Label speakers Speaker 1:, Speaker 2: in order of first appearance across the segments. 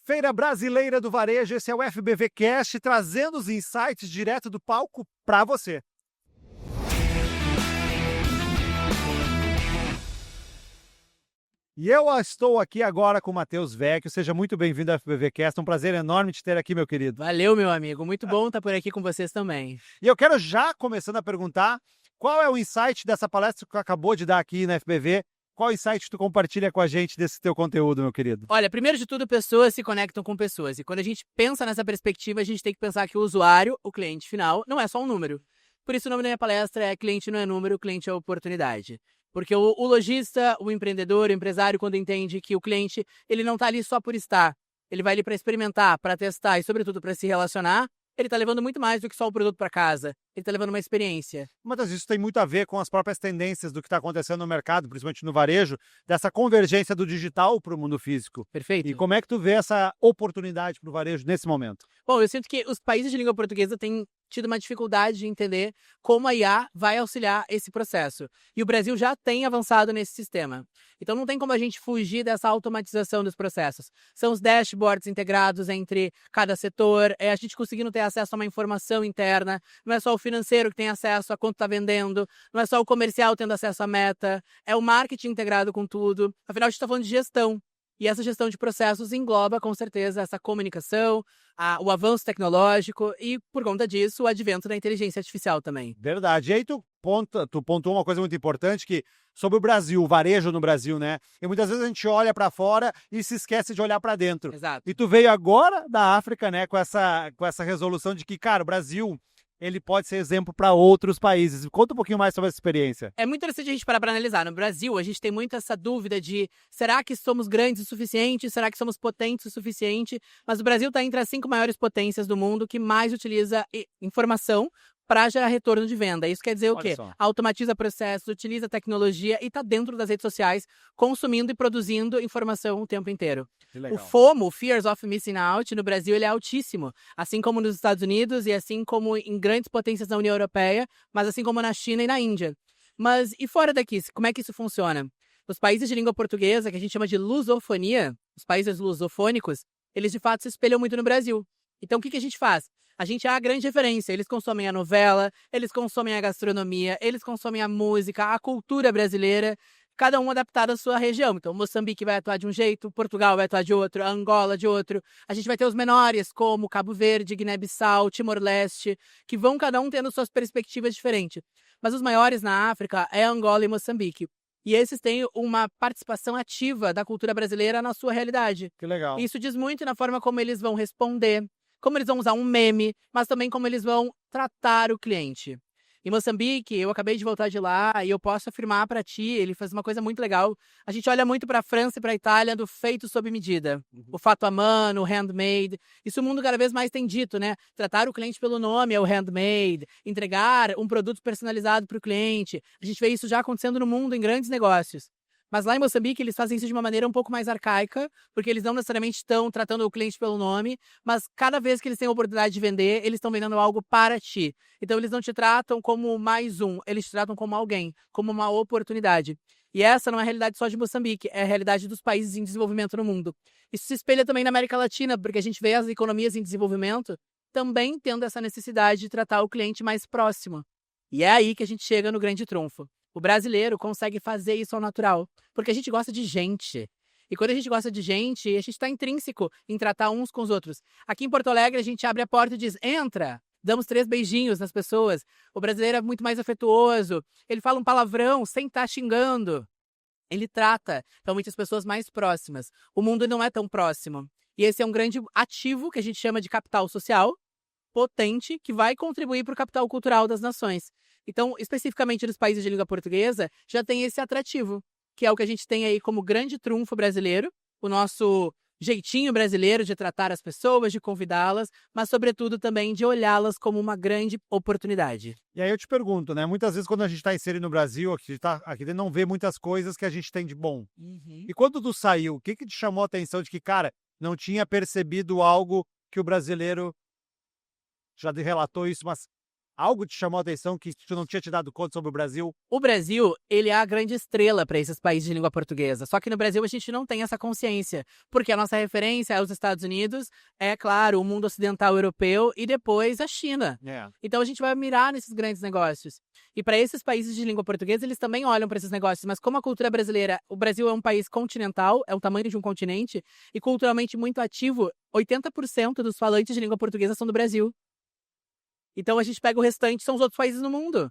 Speaker 1: Feira Brasileira do Varejo, esse é o FBV Cast, trazendo os insights direto do palco para você. E eu estou aqui agora com o Matheus Vecchio, seja muito bem-vindo ao FBV Cast, é um prazer enorme te ter aqui, meu querido.
Speaker 2: Valeu, meu amigo, muito bom estar por aqui com vocês também.
Speaker 1: E eu quero já começando a perguntar, qual é o insight dessa palestra que tu acabou de dar aqui na FBV? Qual insight tu compartilha com a gente desse teu conteúdo, meu querido?
Speaker 2: Olha, primeiro de tudo, pessoas se conectam com pessoas. E quando a gente pensa nessa perspectiva, a gente tem que pensar que o usuário, o cliente final, não é só um número. Por isso o nome da minha palestra é Cliente não é número, cliente é oportunidade. Porque o lojista, o empreendedor, o empresário, quando entende que o cliente ele não está ali só por estar, ele vai ali para experimentar, para testar e, sobretudo, para se relacionar, ele está levando muito mais do que só o produto para casa. Ele está levando uma experiência.
Speaker 1: Mas isso tem muito a ver com as próprias tendências do que está acontecendo no mercado, principalmente no varejo, dessa convergência do digital para o mundo físico.
Speaker 2: Perfeito.
Speaker 1: E como é que tu vê essa oportunidade para o varejo nesse momento?
Speaker 2: Bom, eu sinto que os países de língua portuguesa têm tido uma dificuldade de entender como a IA vai auxiliar esse processo. E o Brasil já tem avançado nesse sistema. Então não tem como a gente fugir dessa automatização dos processos. São os dashboards integrados entre cada setor, a gente conseguindo ter acesso a uma informação interna, não é só o financeiro que tem acesso a quanto está vendendo, não é só o comercial tendo acesso à meta, é o marketing integrado com tudo. Afinal, a gente está falando de gestão. E essa gestão de processos engloba, com certeza, essa comunicação, o avanço tecnológico e, por conta disso, o advento da inteligência artificial também.
Speaker 1: Verdade. E aí tu pontuou uma coisa muito importante que sobre o Brasil, o varejo no Brasil, né? E muitas vezes a gente olha para fora e se esquece de olhar para dentro.
Speaker 2: Exato.
Speaker 1: E tu veio agora da África, né, com essa resolução de que, cara, o Brasil ele pode ser exemplo para outros países. Conta um pouquinho mais sobre essa experiência.
Speaker 2: É muito interessante a gente parar para analisar. No Brasil, a gente tem muito essa dúvida de será que somos grandes o suficiente? Será que somos potentes o suficiente? Mas o Brasil está entre as 5 maiores potências do mundo que mais utiliza informação para gerar retorno de venda. Isso quer dizer o quê? Automatiza processos, utiliza tecnologia e está dentro das redes sociais, consumindo e produzindo informação o tempo inteiro. O FOMO, o Fears of Missing Out, no Brasil ele é altíssimo, assim como nos Estados Unidos e assim como em grandes potências da União Europeia, mas assim como na China e na Índia. Mas e fora daqui, como é que isso funciona? Os países de língua portuguesa, que a gente chama de lusofonia, os países lusofônicos, eles de fato se espelham muito no Brasil. Então o que a gente faz? A gente é a grande referência. Eles consomem a novela, eles consomem a gastronomia, eles consomem a música, a cultura brasileira, cada um adaptado à sua região. Então, Moçambique vai atuar de um jeito, Portugal vai atuar de outro, Angola de outro. A gente vai ter os menores, como Cabo Verde, Guiné-Bissau, Timor-Leste, que vão cada um tendo suas perspectivas diferentes. Mas os maiores na África é Angola e Moçambique. E esses têm uma participação ativa da cultura brasileira na sua realidade.
Speaker 1: Que legal.
Speaker 2: Isso diz muito na forma como eles vão responder, como eles vão usar um meme, mas também como eles vão tratar o cliente. Em Moçambique, eu acabei de voltar de lá e eu posso afirmar para ti, ele faz uma coisa muito legal. A gente olha muito para a França e para a Itália do feito sob medida. O fato à mano, o handmade. Isso o mundo cada vez mais tem dito, né? Tratar o cliente pelo nome é o handmade. Entregar um produto personalizado para o cliente. A gente vê isso já acontecendo no mundo em grandes negócios. Mas lá em Moçambique eles fazem isso de uma maneira um pouco mais arcaica, porque eles não necessariamente estão tratando o cliente pelo nome, mas cada vez que eles têm a oportunidade de vender, eles estão vendendo algo para ti. Então eles não te tratam como mais um, eles te tratam como alguém, como uma oportunidade. E essa não é a realidade só de Moçambique, é a realidade dos países em desenvolvimento no mundo. Isso se espelha também na América Latina, porque a gente vê as economias em desenvolvimento também tendo essa necessidade de tratar o cliente mais próximo. E é aí que a gente chega no grande trunfo. O brasileiro consegue fazer isso ao natural, porque a gente gosta de gente. E quando a gente gosta de gente, a gente está intrínseco em tratar uns com os outros. Aqui em Porto Alegre, a gente abre a porta e diz, entra! Damos 3 beijinhos nas pessoas. O brasileiro é muito mais afetuoso. Ele fala um palavrão sem estar xingando. Ele trata realmente as pessoas mais próximas. O mundo não é tão próximo. E esse é um grande ativo que a gente chama de capital social, potente, que vai contribuir para o capital cultural das nações. Então, especificamente nos países de língua portuguesa, já tem esse atrativo, que é o que a gente tem aí como grande trunfo brasileiro, o nosso jeitinho brasileiro de tratar as pessoas, de convidá-las, mas sobretudo também de olhá-las como uma grande oportunidade.
Speaker 1: E aí eu te pergunto, né? Muitas vezes quando a gente está inserido no Brasil, aqui não vê muitas coisas que a gente tem de bom. E quando tu saiu, o que te chamou a atenção de que, cara, não tinha percebido algo que o brasileiro já relatou isso, mas Algo te chamou a atenção que tu não tinha te dado conta sobre o Brasil?
Speaker 2: O Brasil, ele é a grande estrela para esses países de língua portuguesa. Só que no Brasil a gente não tem essa consciência, porque a nossa referência é os Estados Unidos, é claro, o mundo ocidental europeu e depois a China. Então a gente vai mirar nesses grandes negócios. E para esses países de língua portuguesa, eles também olham para esses negócios, mas como a cultura brasileira, o Brasil é um país continental, é o tamanho de um continente e culturalmente muito ativo, 80% dos falantes de língua portuguesa são do Brasil. Então a gente pega o restante, são os outros países no mundo.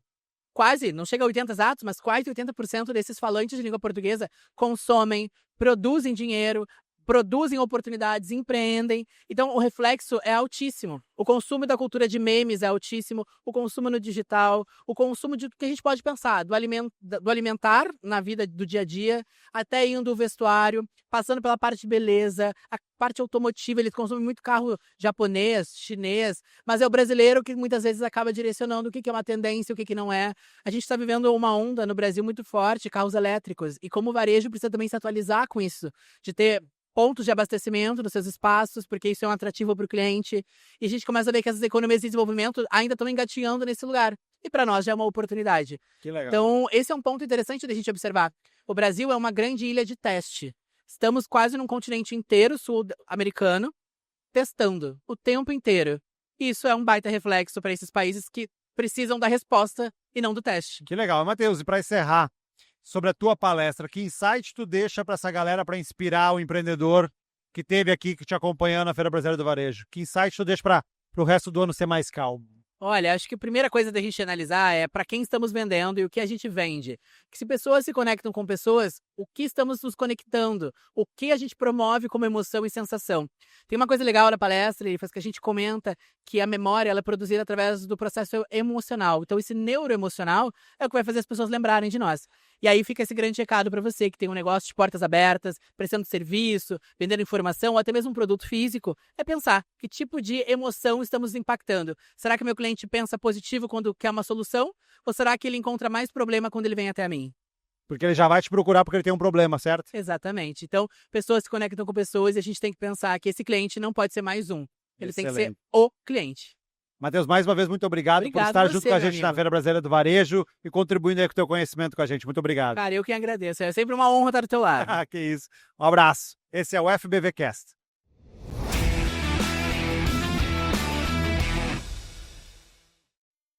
Speaker 2: Quase, não chega a 80 exatos, mas quase 80% desses falantes de língua portuguesa consomem, produzem dinheiro, produzem oportunidades, empreendem. Então o reflexo é altíssimo. O consumo da cultura de memes é altíssimo, o consumo no digital, o consumo de que a gente pode pensar, do alimentar na vida do dia a dia, até indo do vestuário, passando pela parte de beleza, a parte automotiva, eles consomem muito carro japonês, chinês, mas é o brasileiro que muitas vezes acaba direcionando o que é uma tendência e o que não é. A gente está vivendo uma onda no Brasil muito forte, carros elétricos, e como o varejo precisa também se atualizar com isso, de ter pontos de abastecimento nos seus espaços, porque isso é um atrativo para o cliente. E a gente começa a ver que essas economias de desenvolvimento ainda estão engatinhando nesse lugar. E para nós já é uma oportunidade.
Speaker 1: Que legal.
Speaker 2: Então, esse é um ponto interessante da gente observar. O Brasil é uma grande ilha de teste. Estamos quase num continente inteiro sul-americano, testando o tempo inteiro. E isso é um baita reflexo para esses países que precisam da resposta e não do teste.
Speaker 1: Que legal. Matheus, e para encerrar, sobre a tua palestra, que insight tu deixa para essa galera para inspirar o empreendedor que teve aqui, que te acompanhou na Feira Brasileira do Varejo? Que insight tu deixa para o resto do ano ser mais calmo?
Speaker 2: Olha, acho que a primeira coisa da gente analisar é para quem estamos vendendo e o que a gente vende. Que se pessoas se conectam com pessoas, o que estamos nos conectando? O que a gente promove como emoção e sensação? Tem uma coisa legal na palestra, ele faz que a gente comenta que a memória ela é produzida através do processo emocional. Então, esse neuroemocional é o que vai fazer as pessoas lembrarem de nós. E aí fica esse grande recado para você que tem um negócio de portas abertas, prestando serviço, vendendo informação ou até mesmo um produto físico, é pensar que tipo de emoção estamos impactando. Será que meu cliente pensa positivo quando quer uma solução? Ou será que ele encontra mais problema quando ele vem até mim?
Speaker 1: Porque ele já vai te procurar porque ele tem um problema, certo?
Speaker 2: Exatamente. Então, pessoas se conectam com pessoas e a gente tem que pensar que esse cliente não pode ser mais um. Ele tem que ser o cliente.
Speaker 1: Matheus, mais uma vez, muito obrigado por estar junto com a gente na Feira Brasileira do Varejo e contribuindo aí com o teu conhecimento com a gente. Muito obrigado.
Speaker 2: Cara, eu que agradeço. É sempre uma honra estar do teu lado.
Speaker 1: Que isso. Um abraço. Esse é o FBVcast.